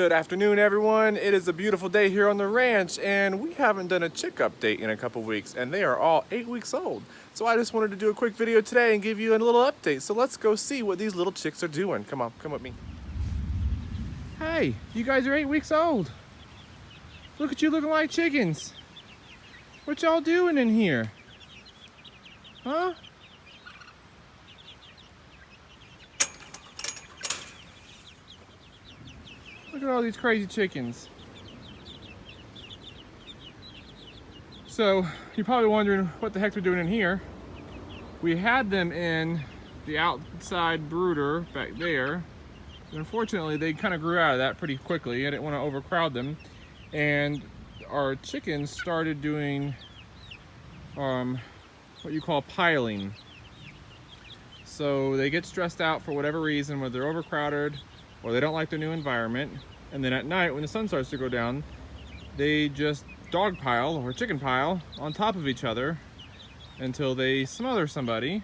Good afternoon, everyone. It is a beautiful day here on the ranch, and we haven't done a chick update in a couple weeks, and they are all 8 weeks old. So I just wanted to do a quick video today and give you a little update. So let's go see what these little chicks are doing. Come on, come with me. Hey, you guys are 8 weeks old. Look at you looking like chickens. What y'all doing in here? Huh? Look at all these crazy chickens. So, you're probably wondering what the heck they're doing in here. We had them in the outside brooder back there. And unfortunately, they kind of grew out of that pretty quickly. I didn't want to overcrowd them. And our chickens started doing what you call piling. So they get stressed out for whatever reason, whether they're overcrowded or they don't like their new environment. And then at night, when the sun starts to go down, they just dog pile or chicken pile on top of each other until they smother somebody.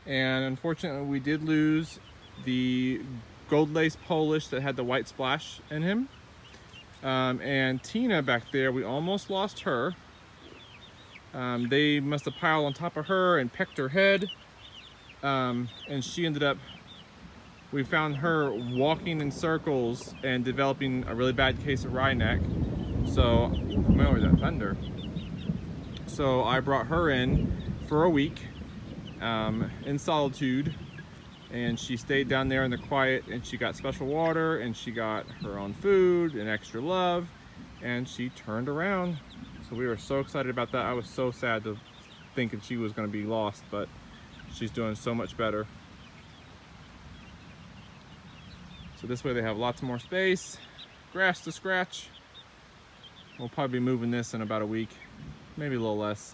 And unfortunately, we did lose the gold lace Polish that had the white splash in him. And Tina back there, we almost lost her. They must have piled on top of her and pecked her head. And she ended up, we found her walking in circles and developing a really bad case of Rhineck. So, where was that thunder? So I brought her in for a week in solitude, and she stayed down there in the quiet, and she got special water, and she got her own food and extra love, and she turned around. So we were so excited about that. I was so sad to thinking she was going to be lost, but she's doing so much better. So this way they have lots more space, grass to scratch. We'll probably be moving this in about a week, maybe a little less.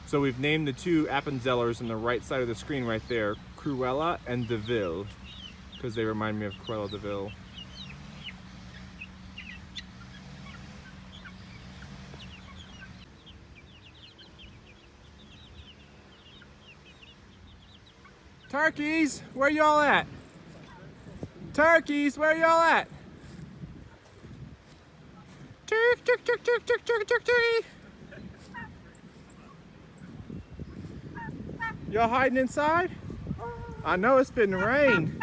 So we've named the two Appenzellers on the right side of the screen right there, Cruella and Deville, because they remind me of Cruella de Vil. Turkeys, where y'all at? Turkeys, where y'all at? Turk, turk, turk, turk, turk, turk, turk, turkey. Y'all hiding inside? I know it's been rain,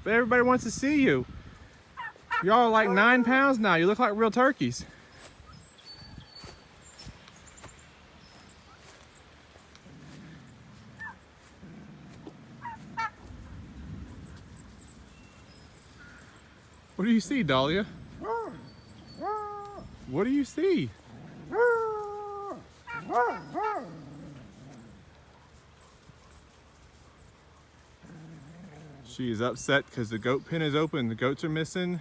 but everybody wants to see you. Y'all are like 9 pounds now. You look like real turkeys. What do you see, Dahlia? What do you see? She is upset because the goat pen is open. The goats are missing.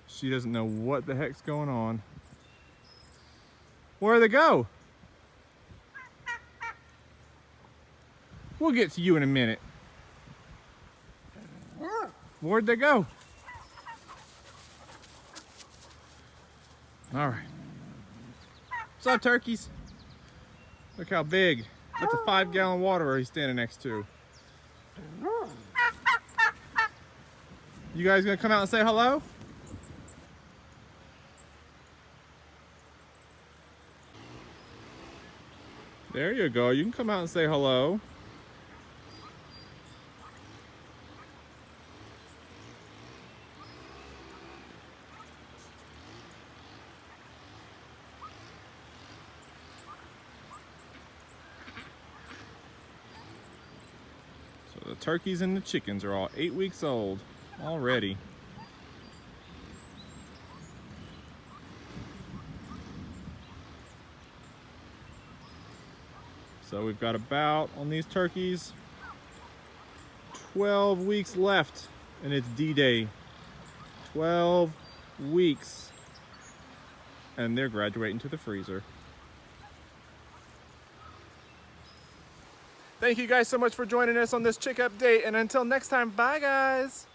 She doesn't know what the heck's going on. Where'd they go? We'll get to you in a minute. Where'd they go? All right. What's up, turkeys? Look how big. What's a 5-gallon water he's standing next to? You guys gonna come out and say hello? There you go. You can come out and say hello. So the turkeys and the chickens are all 8 weeks old already. So we've got about, on these turkeys, 12 weeks left, and it's D-Day. 12 weeks, and they're graduating to the freezer. Thank you guys so much for joining us on this chick update, and until next time, bye guys.